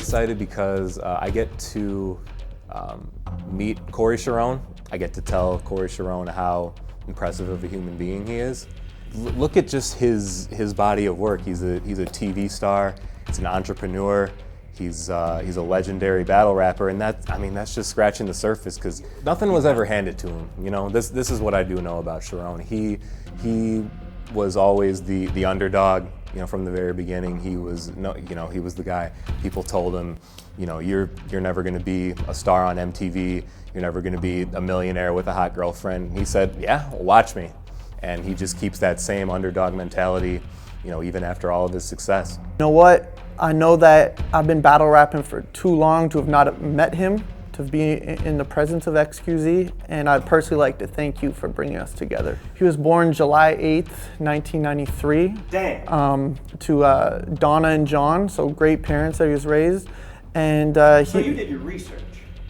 excited because I get to meet Corey Charron. I get to tell Corey Charron how impressive of a human being he is. Look at just his body of work. He's a TV star. He's an entrepreneur. He's a legendary battle rapper, and that's just scratching the surface because nothing was ever handed to him. You know, this is what I do know about Charron. He was always the underdog. You know, from the very beginning, he was the guy. People told him, you know, you're never going to be a star on MTV. You're never going to be a millionaire with a hot girlfriend. He said, yeah, well, watch me. And he just keeps that same underdog mentality, you know, even after all of his success. You know what? I know that I've been battle rapping for too long to have not met him, to be in the presence of XQZ, and I'd personally like to thank you for bringing us together. He was born July 8th, 1993. Damn. To Donna and John, so great parents that he was raised. And So you did your research?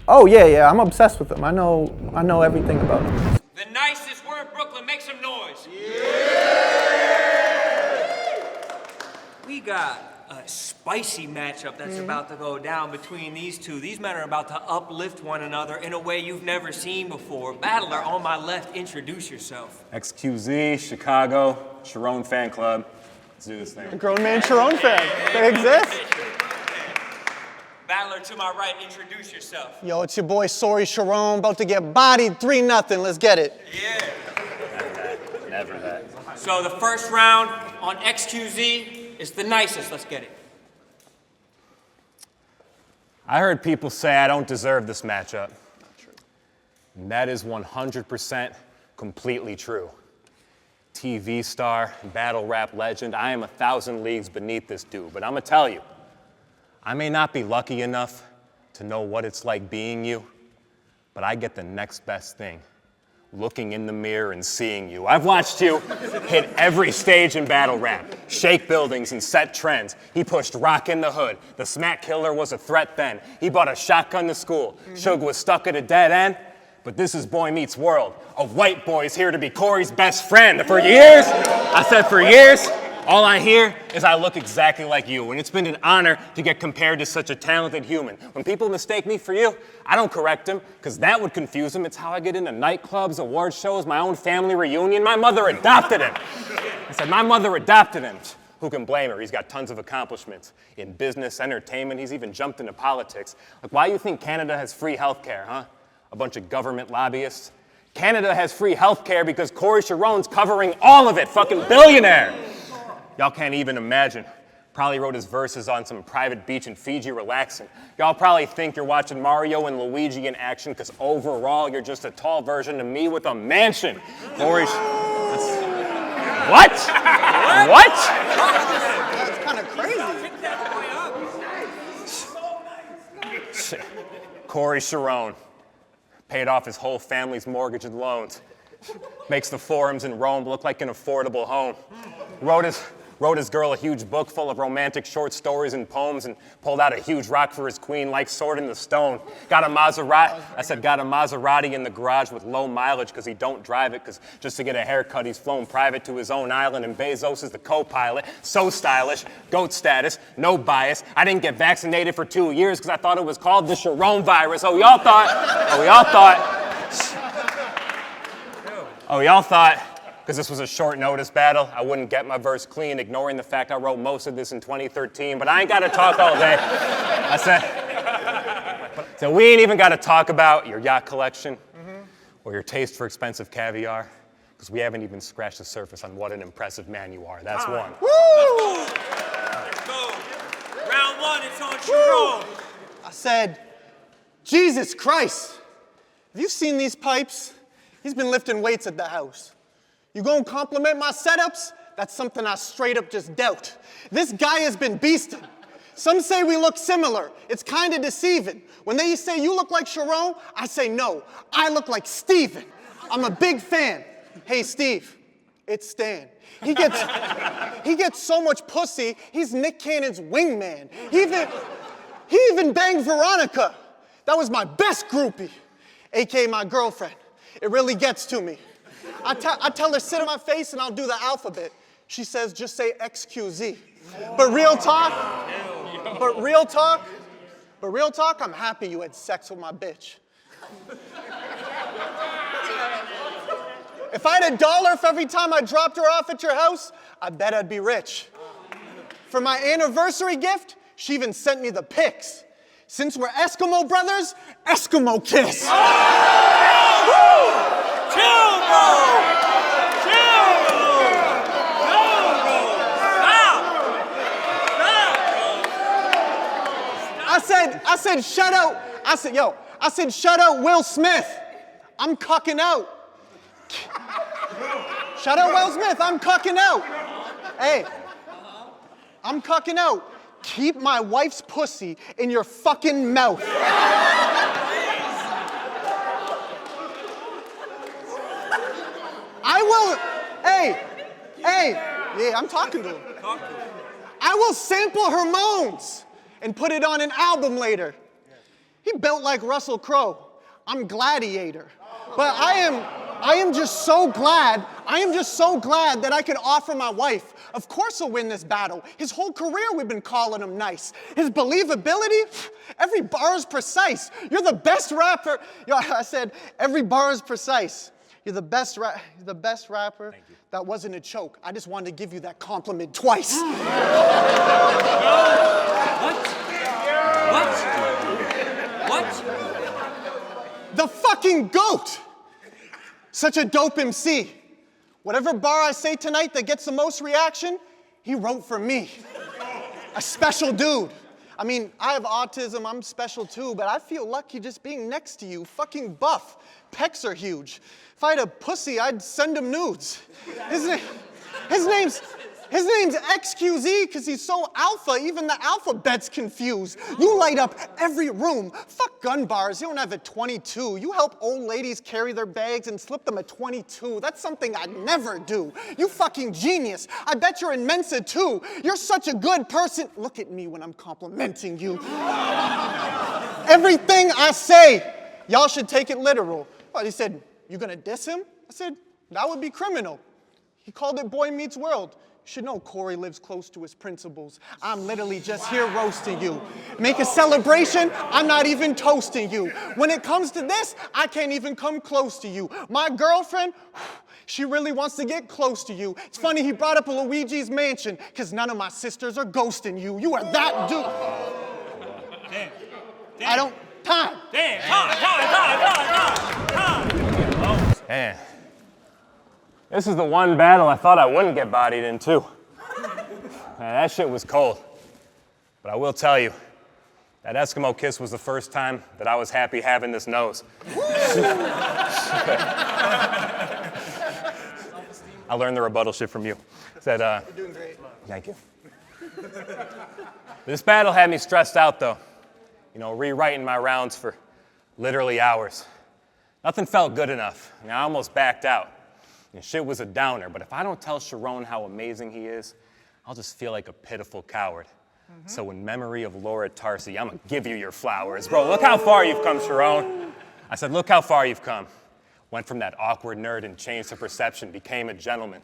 Oh yeah, I'm obsessed with him. I know everything about him. The nicest, we're in Brooklyn, make some noise. We got a spicy matchup that's about to go down between these two. These men are about to uplift one another in a way you've never seen before. Battler, on my left, introduce yourself. XQZ, Chicago, Charron fan club. Let's do this thing. A grown man Charron fan. They exist. Battler, to my right, introduce yourself. Yo, it's your boy Sorry Charron, about to get bodied 3-0. Let's get it. Yeah. Never that. So the first round on XQZ is the nicest. Let's get it. I heard people say I don't deserve this matchup. And that is 100% completely true. TV star, battle rap legend, I am 1,000 leagues beneath this dude, but I'm gonna tell you, I may not be lucky enough to know what it's like being you, but I get the next best thing. Looking in the mirror and seeing you. I've watched you hit every stage in battle rap, shake buildings and set trends. He pushed rock in the hood. The smack killer was a threat then. He brought a shotgun to school. Suge was stuck at a dead end. But this is Boy Meets World. A white boy's here to be Corey's best friend. For years, I said for years, all I hear is I look exactly like you, and it's been an honor to get compared to such a talented human. When people mistake me for you, I don't correct them, because that would confuse them. It's how I get into nightclubs, award shows, my own family reunion. My mother adopted him. I said, my mother adopted him. Who can blame her? He's got tons of accomplishments in business, entertainment. He's even jumped into politics. Like, why do you think Canada has free healthcare, huh? A bunch of government lobbyists. Canada has free healthcare because Corey Charron's covering all of it, fucking billionaire. Y'all can't even imagine. Probably wrote his verses on some private beach in Fiji relaxing. Y'all probably think you're watching Mario and Luigi in action because overall you're just a tall version of me with a mansion. Corey, what? What? That's kind of crazy. Corey Charron paid off his whole family's mortgage and loans. Makes the forums in Rome look like an affordable home. Wrote his girl a huge book full of romantic short stories and poems and pulled out a huge rock for his queen like Sword in the Stone. Got a Maserati in the garage with low mileage because he don't drive it because just to get a haircut he's flown private to his own island and Bezos is the co-pilot. So stylish, GOAT status, no bias. I didn't get vaccinated for 2 years because I thought it was called the Charron virus. Oh, y'all thought, because this was a short notice battle, I wouldn't get my verse clean, ignoring the fact I wrote most of this in 2013, but I ain't gotta talk all day. I said, so we ain't even gotta talk about your yacht collection or your taste for expensive caviar, because we haven't even scratched the surface on what an impressive man you are. That's one. Woo! Let's go. Round one, it's on Charron. I said, Jesus Christ. Have you seen these pipes? He's been lifting weights at the house. You gonna compliment my setups? That's something I straight up just doubt. This guy has been beasting. Some say we look similar. It's kind of deceiving. When they say you look like Charron, I say no, I look like Steven. I'm a big fan. Hey Steve, it's Stan. He gets so much pussy, he's Nick Cannon's wingman. He even banged Veronica. That was my best groupie, aka my girlfriend. It really gets to me. I tell her, sit on my face and I'll do the alphabet. She says, just say XQZ. But real talk, But real talk, I'm happy you had sex with my bitch. If I had $1 for every time I dropped her off at your house, I bet I'd be rich. For my anniversary gift, she even sent me the pics. Since we're Eskimo brothers, Eskimo kiss. Chill, bro! Chill, bro! No, bro! Stop! Stop, bro! I said, shut out. I said, shut out Will Smith. I'm cucking out. Shut out Will Smith, I'm cucking out. Hey, I'm cucking out. Keep my wife's pussy in your fucking mouth. I will, yeah, I'm talking to him. I will sample her moans and put it on an album later. He built like Russell Crowe. I'm Gladiator. But I am just so glad that I could offer my wife. Of course he'll win this battle. His whole career we've been calling him nice. His believability, every bar is precise. You're the best rapper. I said, every bar is precise. You're the best rapper. That wasn't a choke. I just wanted to give you that compliment twice. What? The fucking GOAT. Such a dope MC. Whatever bar I say tonight that gets the most reaction, he wrote for me. A special dude. I mean, I have autism, I'm special too, but I feel lucky just being next to you. Fucking buff. Pecs are huge. If I had a pussy, I'd send him nudes. His name's XQZ because he's so alpha, even the alphabet's confused. You light up every room. Fuck gun bars, you don't have a 22. You help old ladies carry their bags and slip them a 22. That's something I'd never do. You fucking genius. I bet you're in Mensa too. You're such a good person. Look at me when I'm complimenting you. Everything I say, y'all should take it literal. Well, he said, you gonna diss him? I said, that would be criminal. He called it Boy Meets World. You should know Corey lives close to his principles. I'm literally just here roasting you. Make a celebration, I'm not even toasting you. When it comes to this, I can't even come close to you. My girlfriend, she really wants to get close to you. It's funny he brought up a Luigi's Mansion, because none of my sisters are ghosting you. You are that dude. Damn. I don't, time. Damn. Time. Man, this is the one battle I thought I wouldn't get bodied in too. Man, that shit was cold. But I will tell you, that Eskimo kiss was the first time that I was happy having this nose. I learned the rebuttal shit from you. Said, You're doing great. Thank you. This battle had me stressed out though. You know, rewriting my rounds for literally hours. Nothing felt good enough. I almost backed out. And shit was a downer, but if I don't tell Charron how amazing he is, I'll just feel like a pitiful coward. So in memory of Laura Tarsi, I'm gonna give you your flowers. Bro, look how far you've come, Charron. I said, look how far you've come. Went from that awkward nerd and changed to perception, became a gentleman.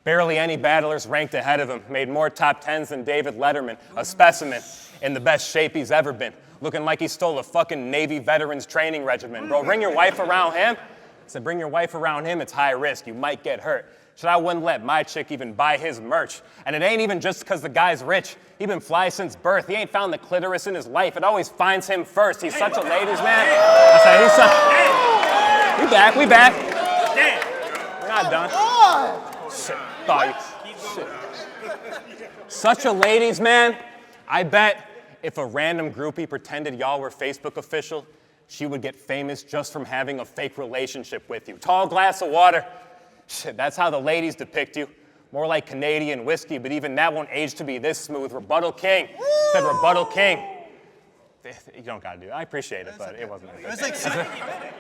Barely any battlers ranked ahead of him, made more top 10s than David Letterman, a specimen, in the best shape he's ever been. Looking like he stole a fucking Navy veterans training regimen. Bro, bring your wife around him. I said, bring your wife around him, it's high risk, you might get hurt. Said I wouldn't let my chick even buy his merch. And it ain't even just because the guy's rich. He been fly since birth. He ain't found the clitoris in his life. It always finds him first. He's such a ladies' man. I said, he's such... We back. Damn. We're not done. Shit, shit. Such a ladies' man. I bet if a random groupie pretended y'all were Facebook official, she would get famous just from having a fake relationship with you. Tall glass of water. Shit, that's how the ladies depict you. More like Canadian whiskey, but even that won't age to be this smooth. Rebuttal king. Said rebuttal king. You don't gotta do it. I appreciate it, but it wasn't. It was like,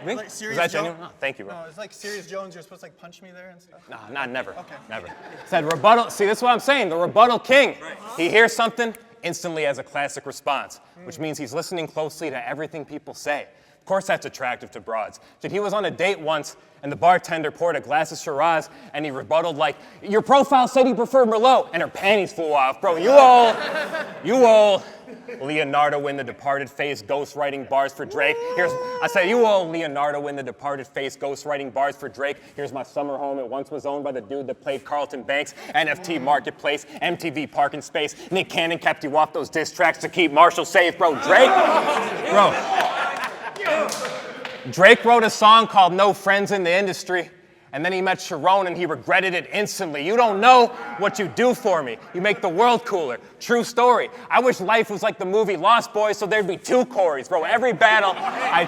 Really? Serious Was that Joe? genuine? Oh, thank you, bro. No, it's like Serious Jones. You're supposed to like punch me there and stuff. No, not never. Okay. Never. Said rebuttal. See, that's what I'm saying. The rebuttal king. He hears something, instantly has a classic response, which means he's listening closely to everything people say. Of course that's attractive to broads. Said he was on a date once, and the bartender poured a glass of Shiraz, and he rebutted like, your profile said you preferred Merlot, and her panties flew off. Bro, you all Leonardo in The Departed face ghostwriting bars for Drake. I say, you owe Leonardo in The Departed face ghostwriting bars for Drake. Here's my summer home. It once was owned by the dude that played Carlton Banks. NFT Marketplace, MTV parking space. Nick Cannon kept you off those diss tracks to keep Marshall safe, bro. Drake wrote a song called No Friends in the Industry. And then he met Charron and he regretted it instantly. You don't know what you do for me. You make the world cooler. True story. I wish life was like the movie Lost Boys so there'd be 2 Corys. Bro, every battle I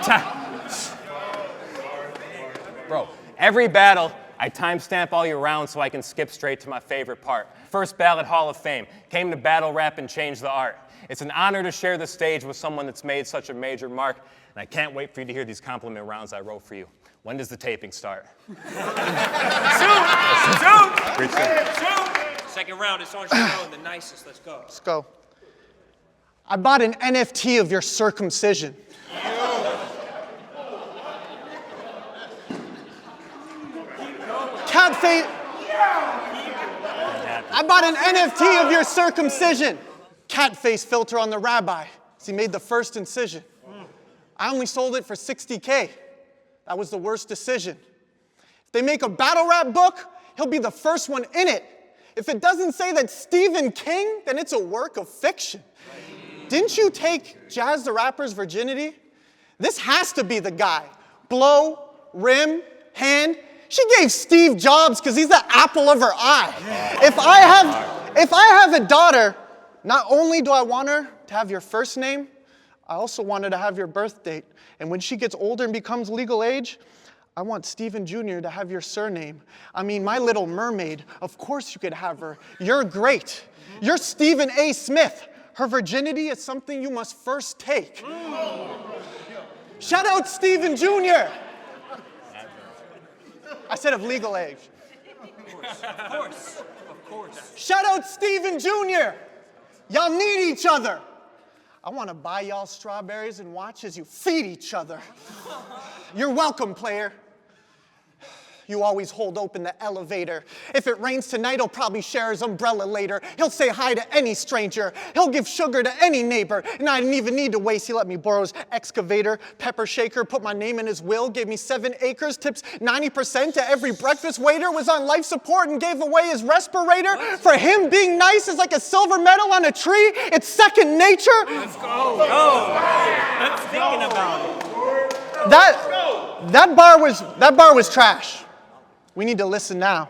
timestamp all your rounds so I can skip straight to my favorite part. First ballot Hall of Fame. Came to battle rap and change the art. It's an honor to share the stage with someone that's made such a major mark. And I can't wait for you to hear these compliment rounds I wrote for you. When does the taping start? Soon! Second round, it's on Charron, the nicest. Let's go. Let's go. I bought an NFT of your circumcision. Catface. I bought an NFT of your circumcision. Catface filter on the rabbi. He made the first incision. I only sold it for $60K. That was the worst decision. If they make a battle rap book, he'll be the first one in it. If it doesn't say that Stephen King, then it's a work of fiction. Didn't you take Jazz the Rapper's virginity? This has to be the guy. Blow, rim, hand. She gave Steve Jobs because he's the apple of her eye. If I have a daughter, not only do I want her to have your first name, I also want her to have your birth date. And when she gets older and becomes legal age, I want Stephen Jr. to have your surname. I mean, my little mermaid, of course you could have her. You're great. You're Stephen A. Smith. Her virginity is something you must first take. Shout out Stephen Jr. I said of legal age. Of course. Shout out Stephen Jr. Y'all need each other. I want to buy y'all strawberries and watch as you feed each other. You're welcome, player. You always hold open the elevator. If it rains tonight, he'll probably share his umbrella later. He'll say hi to any stranger. He'll give sugar to any neighbor. And I didn't even need to waste. He let me borrow his excavator, pepper shaker, put my name in his will, gave me 7 acres, tips 90% to every breakfast waiter, was on life support and gave away his respirator. For him, being nice is like a silver medal on a tree. It's second nature. Let's go. I'm thinking about it. That bar was trash. We need to listen now.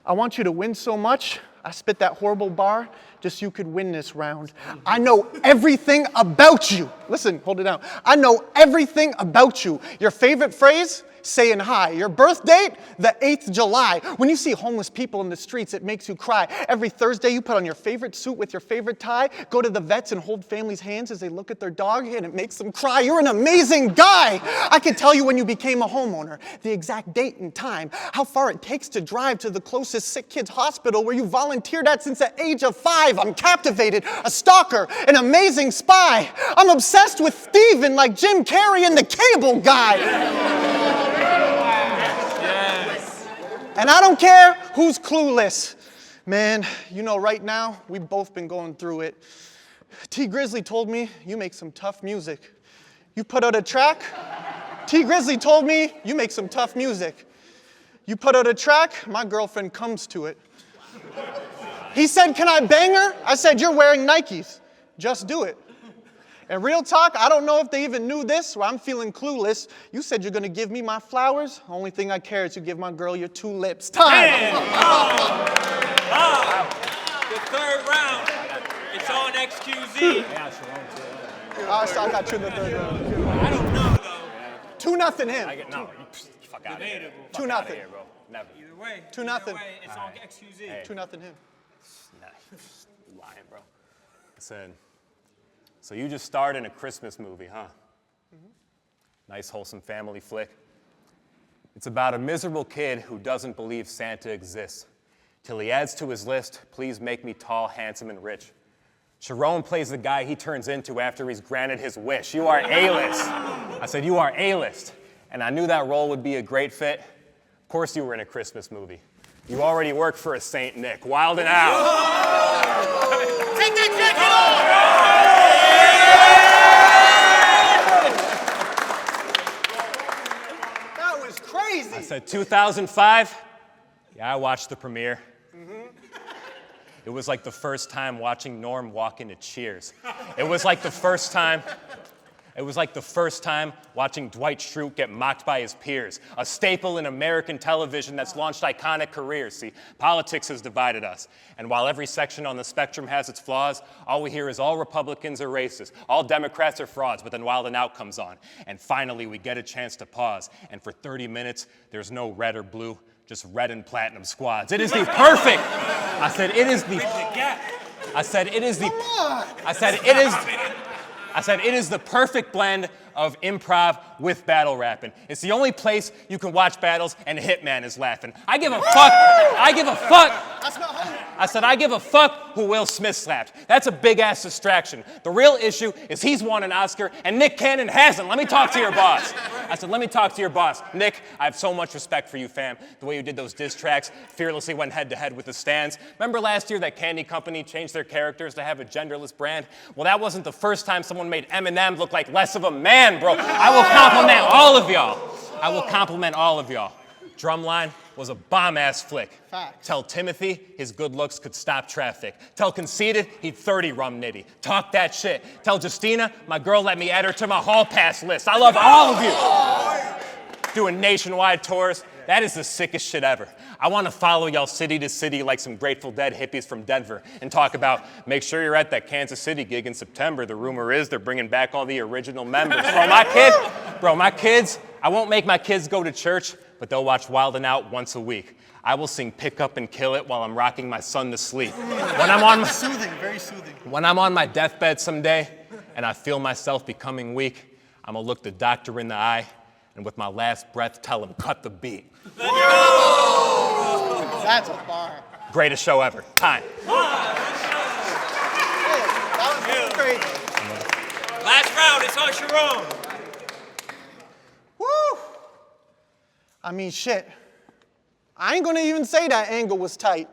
I want you to win so much, I spit that horrible bar just so you could win this round. I know everything about you. Listen, hold it down. I know everything about you. Your favorite phrase? Saying hi. Your birth date? The 8th July. When you see homeless people in the streets, it makes you cry. Every Thursday, you put on your favorite suit with your favorite tie, go to the vets and hold families' hands as they look at their dog, and it makes them cry. You're an amazing guy. I can tell you when you became a homeowner, the exact date and time, how far it takes to drive to the closest sick kids hospital where you volunteered at since the age of 5. I'm captivated, a stalker, an amazing spy. I'm obsessed with Steven like Jim Carrey and the Cable Guy. And I don't care who's clueless. Man, you know, right now, we've both been going through it. T Grizzly told me you make some tough music. You put out a track? T Grizzly told me you make some tough music. You put out a track, my girlfriend comes to it. He said, can I bang her? I said, you're wearing Nikes. Just do it. And real talk, I don't know if they even knew this, or I'm feeling clueless. You said you're going to give me my flowers. Only thing I care is you give my girl your 2 lips. Time! The third round, it's on XQZ. I got you in the third round. I don't know, though. 2-0 him. Fuck out of here. 2-0. Bro. Never. Either way. 2-0. Either way, it's on XQZ. 2-0 him. Nah, lying, bro. Listen. So you just starred in a Christmas movie, huh? Nice, wholesome family flick. It's about a miserable kid who doesn't believe Santa exists. Till he adds to his list, please make me tall, handsome, and rich. Charron plays the guy he turns into after he's granted his wish. You are A-list. I said, you are A-list. And I knew that role would be a great fit. Of course you were in a Christmas movie. You already work for a Saint Nick. Wild and out. Take that jacket off! Said 2005? Yeah, I watched the premiere. It was like the first time watching Norm walk into Cheers. It was like the first time watching Dwight Schrute get mocked by his peers, a staple in American television that's launched iconic careers. See, politics has divided us. And while every section on the spectrum has its flaws, all we hear is all Republicans are racist, all Democrats are frauds, but then Wild 'N Out comes on. And finally, we get a chance to pause. And for 30 minutes, there's no red or blue, just red and platinum squads. It is the perfect. I said it is the perfect blend of improv with battle rapping. It's the only place you can watch battles and Hitman is laughing. I give a fuck. I said I give a fuck who Will Smith slapped. That's a big ass distraction. The real issue is he's won an Oscar and Nick Cannon hasn't. Let me talk to your boss. I said, let me talk to your boss. Nick, I have so much respect for you, fam. The way you did those diss tracks, fearlessly went head to head with the Stans. Remember last year that candy company changed their characters to have a genderless brand? Well, that wasn't the first time someone made Eminem look like less of a man, bro. I will compliment all of y'all. Drumline was a bomb-ass flick. Facts. Tell Timothy his good looks could stop traffic. Tell Conceited he'd 30 rum nitty. Talk that shit. Tell Justina my girl let me add her to my hall pass list. I love all of you. Doing nationwide tours, that is the sickest shit ever. I want to follow y'all city to city like some Grateful Dead hippies from Denver and talk about, make sure you're at that Kansas City gig in September. The rumor is they're bringing back all the original members. My kids, I won't make my kids go to church, but they'll watch Wild 'N Out once a week. I will sing Pick Up and Kill It while I'm rocking my son to sleep. Soothing, very soothing. When I'm on my deathbed someday and I feel myself becoming weak, I'm gonna look the doctor in the eye and with my last breath tell him, cut the beat. That's a bar. Greatest show ever. Time. That was really crazy. Last round, it's on Charron. Woo! I mean, shit. I ain't gonna even say that angle was tight.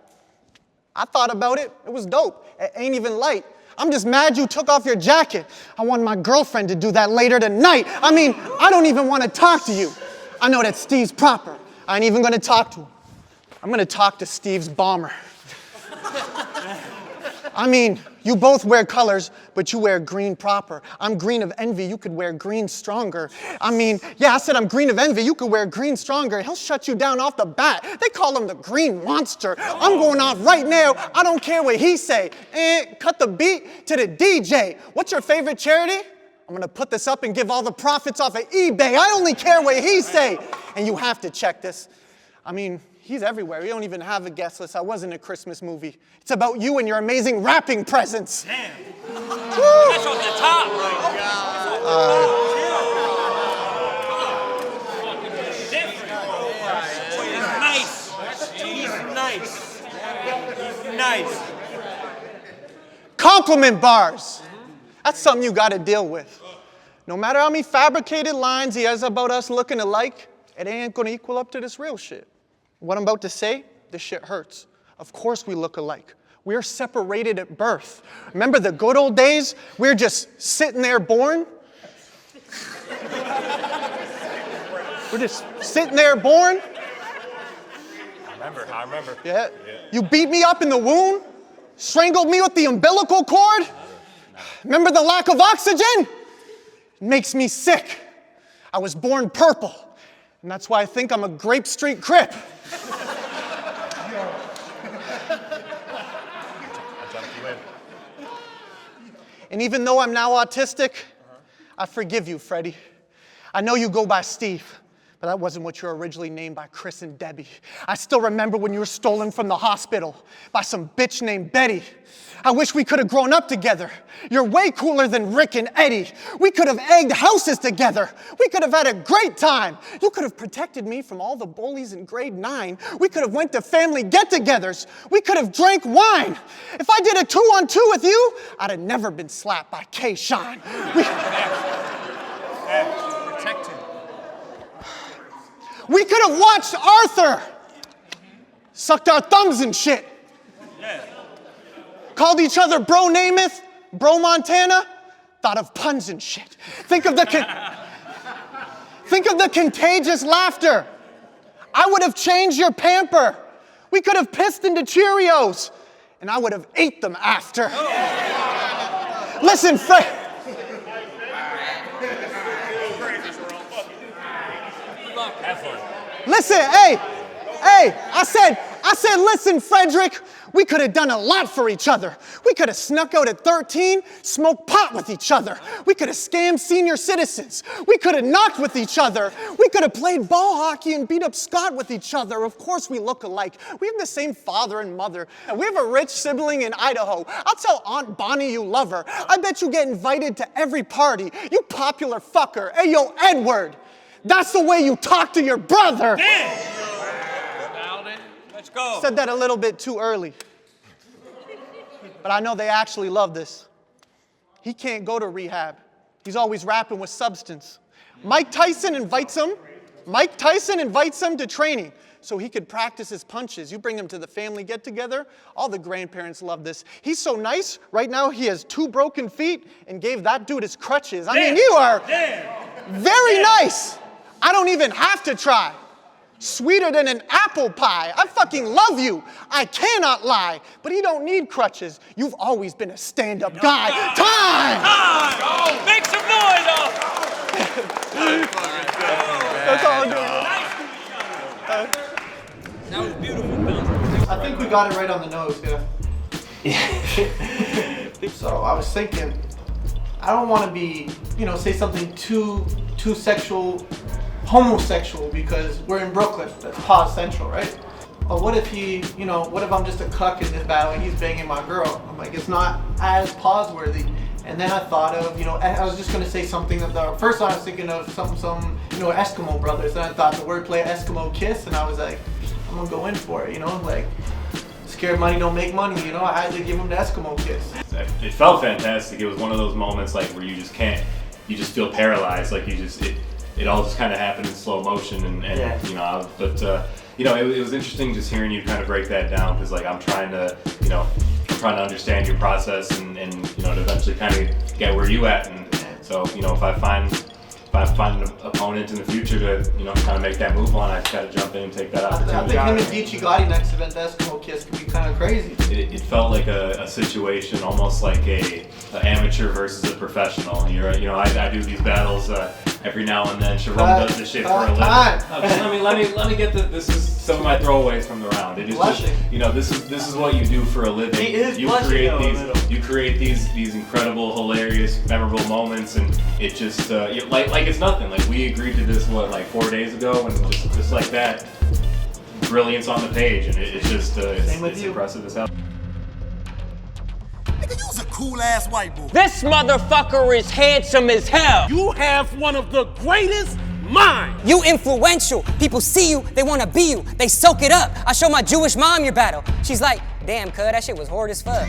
I thought about it. It was dope. It ain't even light. I'm just mad you took off your jacket. I want my girlfriend to do that later tonight. I mean, I don't even want to talk to you. I know that Steve's proper. I ain't even gonna talk to him. I'm gonna talk to Steve's bomber. I mean, you both wear colors, but you wear green proper. I'm green of envy, you could wear green stronger. I mean, yeah, I said I'm green of envy, you could wear green stronger. He'll shut you down off the bat. They call him the green monster. I'm going off right now, I don't care what he say. Cut the beat to the DJ. What's your favorite charity? I'm gonna put this up and give all the profits off of eBay. I only care what he say. And you have to check this. I mean, he's everywhere. We don't even have a guest list. I was in a Christmas movie. It's about you and your amazing rapping presence. Damn. That's off the top, bro. He's nice. Compliment bars. That's something you gotta deal with. No matter how many fabricated lines he has about us looking alike, it ain't gonna equal up to this real shit. What I'm about to say, this shit hurts. Of course we look alike. We're separated at birth. Remember the good old days? We're just sitting there born. We're just sitting there born. I remember. Yeah. You beat me up in the womb, strangled me with the umbilical cord. Remember the lack of oxygen? It makes me sick. I was born purple, and that's why I think I'm a Grape Street Crip. And even though I'm now autistic, I forgive you, Freddie. I know you go by Steve, but that wasn't what you were originally named by Chris and Debbie. I still remember when you were stolen from the hospital by some bitch named Betty. I wish we could have grown up together. You're way cooler than Rick and Eddie. We could have egged houses together. We could have had a great time. You could have protected me from all the bullies in grade 9. We could have went to family get-togethers. We could have drank wine. If I did a 2-on-2 with you, I'd have never been slapped by K-Shine. We could have watched Arthur. Sucked our thumbs and shit. Called each other Bro Namath, Bro Montana, thought of puns and shit. Think of the contagious laughter. I would have changed your pamper. We could have pissed into Cheerios, and I would have ate them after. Listen, Fred. Listen, hey, I said, listen, Frederick, we could have done a lot for each other. We could have snuck out at 13, smoked pot with each other. We could have scammed senior citizens. We could have knocked with each other. We could have played ball hockey and beat up Scott with each other. Of course we look alike. We have the same father and mother. And we have a rich sibling in Idaho. I'll tell Aunt Bonnie you love her. I bet you get invited to every party. You popular fucker. Hey, yo, Edward. That's the way you talk to your brother. Damn! Let's go. Said that a little bit too early. But I know they actually love this. He can't go to rehab. He's always rapping with substance. Mike Tyson invites him to training so he could practice his punches. You bring him to the family get-together, all the grandparents love this. He's so nice, right now he has 2 broken feet and gave that dude his crutches. I mean, you are very nice. I don't even have to try. Sweeter than an apple pie. I fucking love you. I cannot lie. But he don't need crutches. You've always been a stand-up guy. Time! Time! Make some noise, though! That's all I'm doing. That was beautiful, Bill. I think we got it right on the nose, yeah. So I was thinking, I don't want to be, say something too sexual, homosexual, because we're in Brooklyn. That's Pause Central, right? But what if what if I'm just a cuck in this battle and he's banging my girl? I'm like, it's not as pause-worthy. And then I thought of, I was just gonna say something that first I was thinking of some Eskimo brothers, and I thought the wordplay Eskimo kiss, and I was like, I'm gonna go in for it, like, scared money don't make money, I had to give him the Eskimo kiss. It felt fantastic. It was one of those moments like where you just feel paralyzed, like it all just kind of happened in slow motion, and it was interesting just hearing you kind of break that down, because like I'm trying to understand your process and to eventually kind of get where you at, and so if I find an opponent in the future to kind of make that move on, I just got to jump in and take that opportunity. I think him and Vici Gotti next event, the Eskimo kiss, could be kind of crazy. It felt like a situation almost like a amateur versus a professional. I do these battles every now and then. Charron does this shit for a living. Let me get this is some of my throwaways from the round. It is Blushing. just this is what you do for a living. He is you blushing create these incredible, hilarious, memorable moments, and it just like it's nothing. Like we agreed to this 4 days ago, and just like that, brilliance on the page, and it's just it's impressive as hell. Nigga, you's a cool-ass white boy. This motherfucker is handsome as hell. You have one of the greatest minds. You influential. People see you, they want to be you. They soak it up. I show my Jewish mom your battle. She's like, damn, cuz, that shit was hard as fuck.